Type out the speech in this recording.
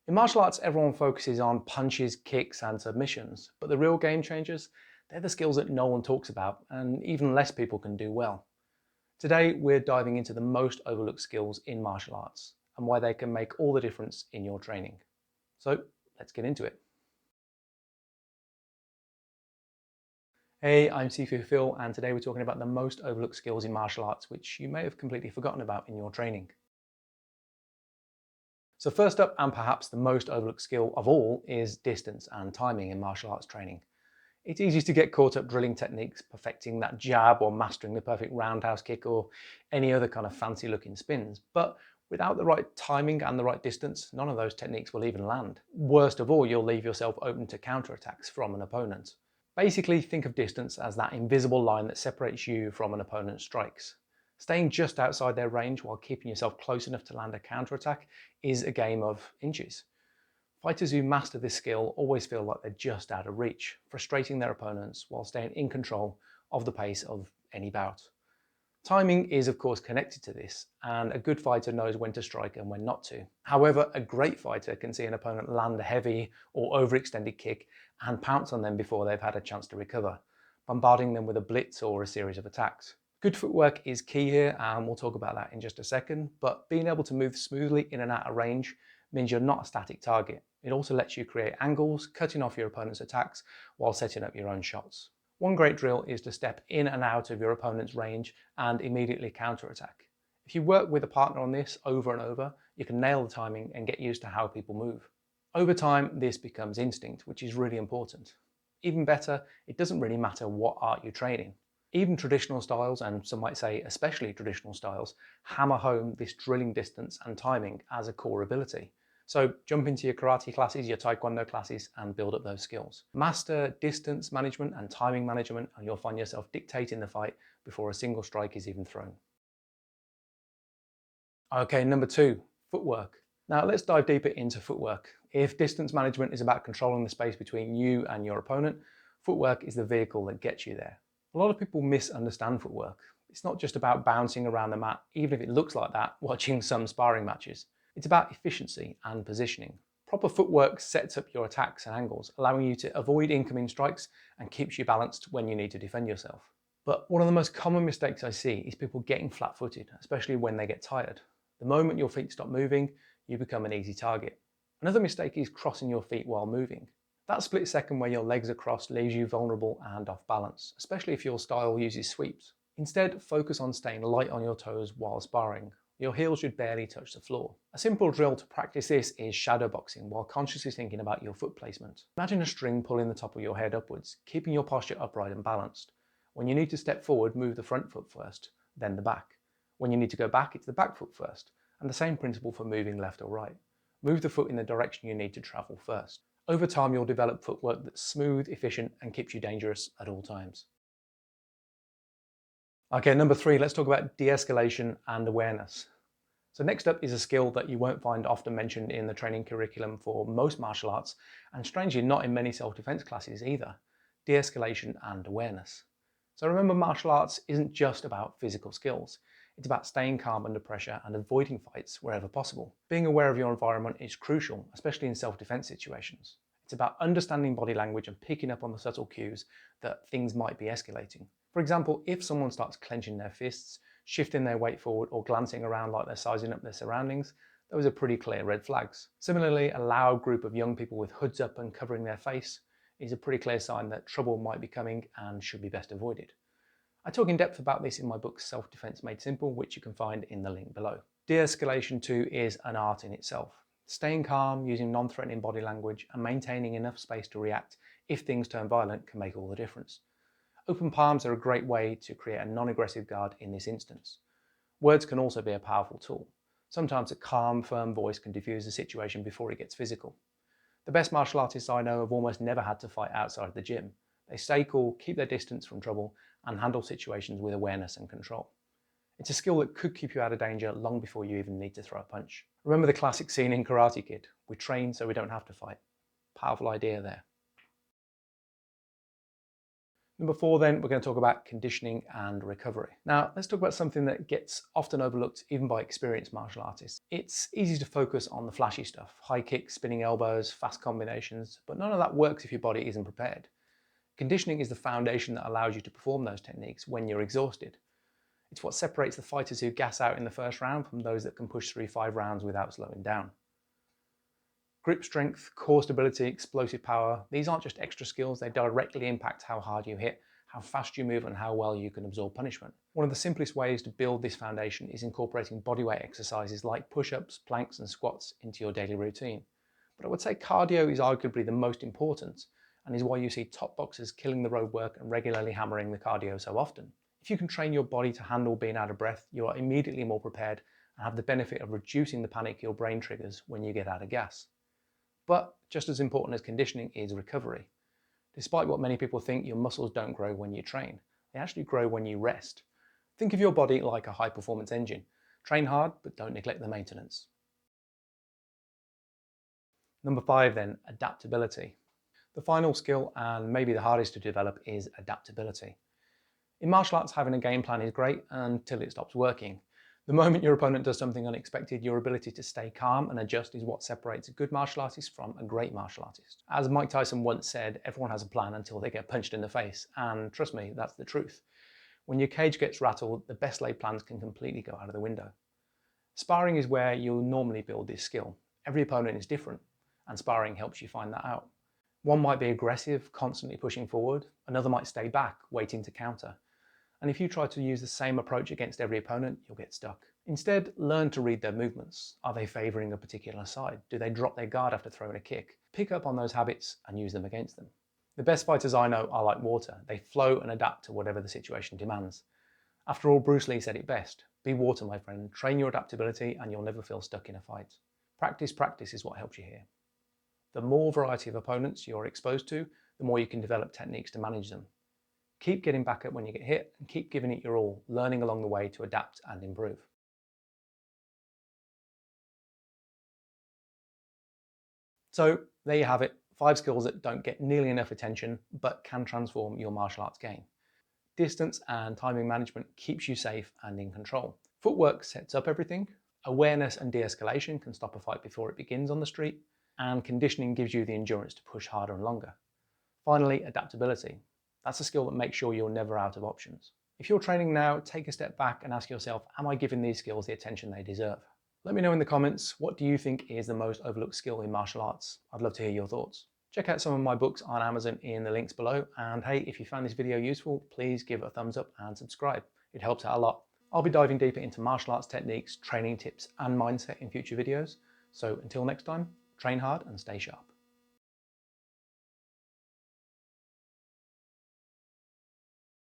In martial arts, everyone focuses on punches, kicks, and submissions, but the real game changers, they're the skills that no one talks about and even less people can do well. Today, we're diving into the most overlooked skills in martial arts and why they can make all the difference in your training. So, let's get into it. Hey, I'm Sifu Phil, and today we're talking about the most overlooked skills in martial arts, which you may have completely forgotten about in your training. So first up, and perhaps the most overlooked skill of all, is distance and timing in martial arts training. It's easy to get caught up drilling techniques, perfecting that jab or mastering the perfect roundhouse kick or any other kind of fancy looking spins. But without the right timing and the right distance, none of those techniques will even land. Worst of all, you'll leave yourself open to counterattacks from an opponent. Basically, think of distance as that invisible line that separates you from an opponent's strikes. Staying just outside their range while keeping yourself close enough to land a counterattack is a game of inches. Fighters who master this skill always feel like they're just out of reach, frustrating their opponents while staying in control of the pace of any bout. Timing is of course connected to this, and a good fighter knows when to strike and when not to. However, a great fighter can see an opponent land a heavy or overextended kick and pounce on them before they've had a chance to recover, bombarding them with a blitz or a series of attacks. Good footwork is key here, and we'll talk about that in just a second, but being able to move smoothly in and out of range means you're not a static target. It also lets you create angles, cutting off your opponent's attacks while setting up your own shots. One great drill is to step in and out of your opponent's range and immediately counterattack. If you work with a partner on this over and over, you can nail the timing and get used to how people move. Over time, this becomes instinct, which is really important. Even better, it doesn't really matter what art you're training. Even traditional styles, and some might say especially traditional styles, hammer home this drilling distance and timing as a core ability. So jump into your karate classes, your taekwondo classes, and build up those skills. Master distance management and timing management, and you'll find yourself dictating the fight before a single strike is even thrown. Okay, number two, footwork. Now let's dive deeper into footwork. If distance management is about controlling the space between you and your opponent, footwork is the vehicle that gets you there. A lot of people misunderstand footwork. It's not just about bouncing around the mat, even if it looks like that watching some sparring matches. It's about efficiency and positioning. Proper footwork sets up your attacks and angles, allowing you to avoid incoming strikes and keeps you balanced when you need to defend yourself. But one of the most common mistakes I see is people getting flat-footed, especially when they get tired. The moment your feet stop moving, you become an easy target. Another mistake is crossing your feet while moving. That split second where your legs are crossed leaves you vulnerable and off balance, especially if your style uses sweeps. Instead, focus on staying light on your toes while sparring. Your heels should barely touch the floor. A simple drill to practice this is shadow boxing while consciously thinking about your foot placement. Imagine a string pulling the top of your head upwards, keeping your posture upright and balanced. When you need to step forward, move the front foot first, then the back. When you need to go back, it's the back foot first. And the same principle for moving left or right. Move the foot in the direction you need to travel first. Over time, you'll develop footwork that's smooth, efficient, and keeps you dangerous at all times. Okay, number three, let's talk about de-escalation and awareness. So next up is a skill that you won't find often mentioned in the training curriculum for most martial arts, and strangely not in many self-defense classes either, de-escalation and awareness. So remember, martial arts isn't just about physical skills. It's about staying calm under pressure and avoiding fights wherever possible. Being aware of your environment is crucial, especially in self-defense situations. It's about understanding body language and picking up on the subtle cues that things might be escalating. For example, if someone starts clenching their fists, shifting their weight forward, or glancing around like they're sizing up their surroundings, those are pretty clear red flags. Similarly, a loud group of young people with hoods up and covering their face is a pretty clear sign that trouble might be coming and should be best avoided. I talk in depth about this in my book Self-Defense Made Simple, which you can find in the link below. De-escalation too is an art in itself. Staying calm, using non-threatening body language, and maintaining enough space to react if things turn violent can make all the difference. Open palms are a great way to create a non-aggressive guard in this instance. Words can also be a powerful tool. Sometimes a calm, firm voice can diffuse the situation before it gets physical. The best martial artists I know have almost never had to fight outside the gym. They stay cool, keep their distance from trouble, and handle situations with awareness and control. It's a skill that could keep you out of danger long before you even need to throw a punch. Remember the classic scene in Karate Kid? We train so we don't have to fight. Powerful idea there. Number 4 then, we're going to talk about conditioning and recovery. Now, let's talk about something that gets often overlooked even by experienced martial artists. It's easy to focus on the flashy stuff, high kicks, spinning elbows, fast combinations, but none of that works if your body isn't prepared. Conditioning is the foundation that allows you to perform those techniques when you're exhausted. It's what separates the fighters who gas out in the first round from those that can push through 5 rounds without slowing down. Grip strength, core stability, explosive power, these aren't just extra skills, they directly impact how hard you hit, how fast you move and how well you can absorb punishment. One of the simplest ways to build this foundation is incorporating bodyweight exercises like push-ups, planks and squats into your daily routine. But I would say cardio is arguably the most important and is why you see top boxers killing the road work and regularly hammering the cardio so often. If you can train your body to handle being out of breath, you are immediately more prepared and have the benefit of reducing the panic your brain triggers when you get out of gas. But just as important as conditioning is recovery. Despite what many people think, your muscles don't grow when you train. They actually grow when you rest. Think of your body like a high-performance engine. Train hard, but don't neglect the maintenance. Number 5 then, adaptability. The final skill, and maybe the hardest to develop, is adaptability. In martial arts, having a game plan is great until it stops working. The moment your opponent does something unexpected, your ability to stay calm and adjust is what separates a good martial artist from a great martial artist. As Mike Tyson once said, everyone has a plan until they get punched in the face, and trust me, that's the truth. When your cage gets rattled, the best laid plans can completely go out of the window. Sparring is where you'll normally build this skill. Every opponent is different, and sparring helps you find that out. One might be aggressive, constantly pushing forward, another might stay back, waiting to counter. And if you try to use the same approach against every opponent, you'll get stuck. Instead, learn to read their movements. Are they favouring a particular side? Do they drop their guard after throwing a kick? Pick up on those habits and use them against them. The best fighters I know are like water. They flow and adapt to whatever the situation demands. After all, Bruce Lee said it best. Be water, my friend. Train your adaptability and you'll never feel stuck in a fight. Practice is what helps you here. The more variety of opponents you're exposed to, the more you can develop techniques to manage them. Keep getting back up when you get hit and keep giving it your all, learning along the way to adapt and improve. So there you have it, 5 skills that don't get nearly enough attention but can transform your martial arts game. Distance and timing management keeps you safe and in control. Footwork sets up everything. Awareness and de-escalation can stop a fight before it begins on the street. And conditioning gives you the endurance to push harder and longer. Finally, adaptability. That's a skill that makes sure you're never out of options. If you're training now, take a step back and ask yourself, am I giving these skills the attention they deserve? Let me know in the comments, what do you think is the most overlooked skill in martial arts? I'd love to hear your thoughts. Check out some of my books on Amazon in the links below. And hey, if you found this video useful, please give it a thumbs up and subscribe. It helps out a lot. I'll be diving deeper into martial arts techniques, training tips, and mindset in future videos. So until next time, train hard and stay sharp.